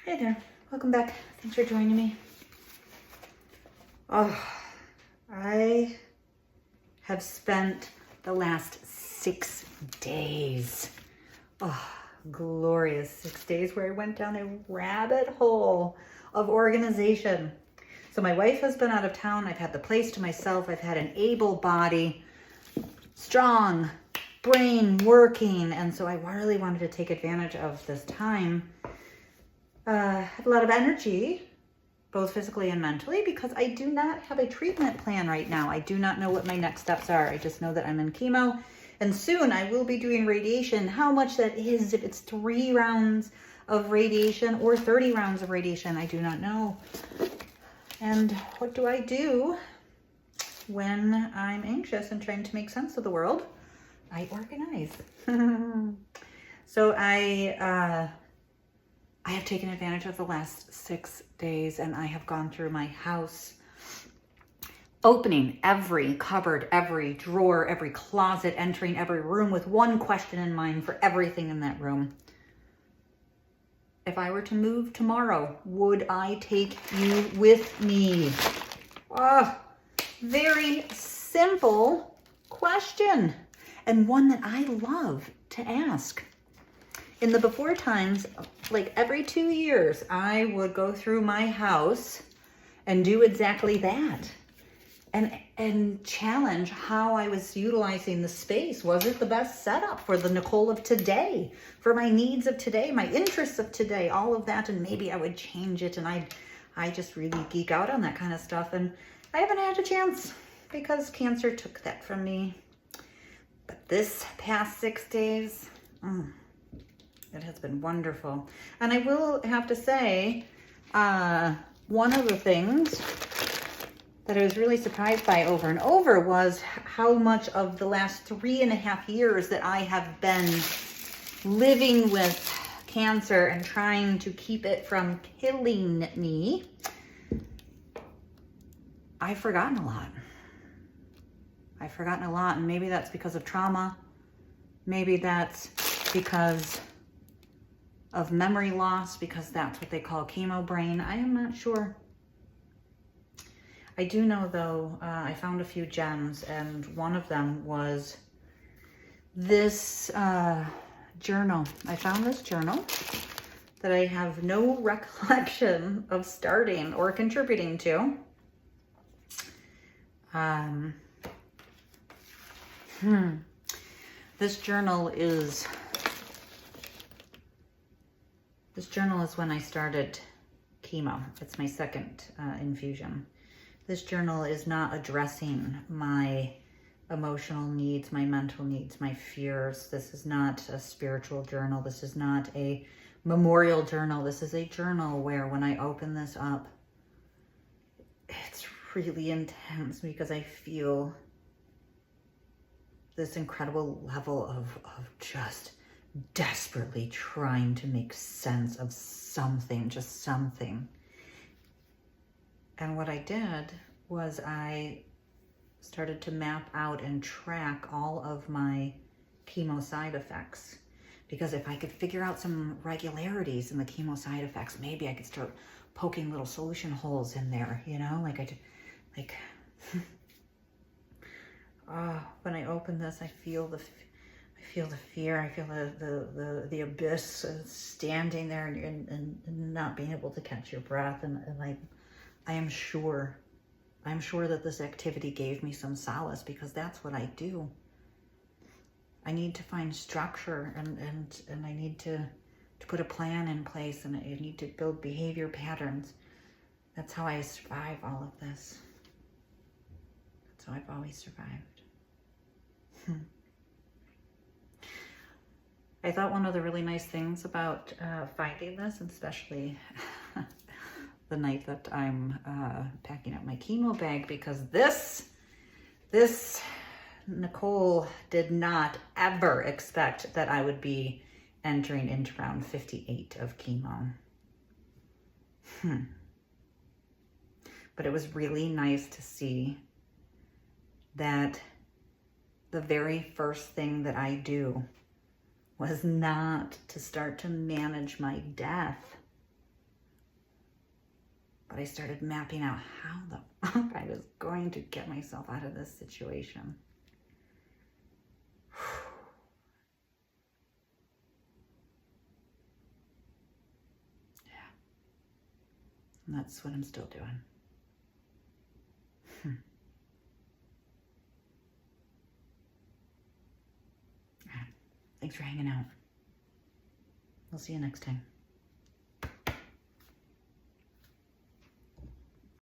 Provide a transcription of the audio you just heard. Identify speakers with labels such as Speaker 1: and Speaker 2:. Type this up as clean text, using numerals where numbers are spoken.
Speaker 1: Hey there, welcome back. Thanks for joining me. Oh, I have spent the last 6 days, glorious 6 days where I went down a rabbit hole of organization. So my wife has been out of town. I've had the place to myself. I've had an able body, strong brain working. And so I really wanted to take advantage of this time. Have a lot of energy, both physically and mentally, because I do not have a treatment plan right now. I do not know what my next steps are. I just know that I'm in chemo, and soon I will be doing radiation. How much that is, if it's 3 rounds of radiation or 30 rounds of radiation, I do not know. And what do I do when I'm anxious and trying to make sense of the world? I organize. So I have taken advantage of the last 6 days, and I have gone through my house, opening every cupboard, every drawer, every closet, entering every room with one question in mind for everything in that room. If I were to move tomorrow, would I take you with me? Very simple question, and one that I love to ask. In the before times, like every 2 years, I would go through my house and do exactly that and challenge how I was utilizing the space. Was it the best setup for the Nicole of today, for my needs of today, my interests of today, all of that? And maybe I would change it. And I just really geek out on that kind of stuff. And I haven't had a chance because cancer took that from me. But this past 6 days, it has been wonderful. And I will have to say, one of the things that I was really surprised by over and over was how much of the last 3.5 years that I have been living with cancer and trying to keep it from killing me, I've forgotten a lot. I've forgotten a lot, and maybe that's because of trauma. Maybe that's because of memory loss, because that's what they call chemo brain. I am not sure. I do know, though, I found a few gems, and one of them was this journal. I found this journal that I have no recollection of starting or contributing to. This journal is when I started chemo. It's my second infusion. This journal is not addressing my emotional needs, my mental needs, my fears. This is not a spiritual journal. This is not a memorial journal. This is a journal where when I open this up, it's really intense because I feel this incredible level of just desperately trying to make sense of something, just something. And what I did was I started to map out and track all of my chemo side effects. Because if I could figure out some regularities in the chemo side effects, maybe I could start poking little solution holes in there, you know? When I open this, I feel the fear. I feel the abyss standing there and not being able to catch your breath. And I am sure that this activity gave me some solace, because that's what I do. I need to find structure and I need to put a plan in place, and I need to build behavior patterns. That's how I survive all of this. That's how I've always survived. I thought one of the really nice things about finding this, and especially the night that I'm packing up my chemo bag, because this Nicole did not ever expect that I would be entering into round 58 of chemo. But it was really nice to see that the very first thing that I do was not to start to manage my death, But I started mapping out how the fuck I was going to get myself out of this situation. Yeah. And that's what I'm still doing. Thanks for hanging out. We'll see you next time.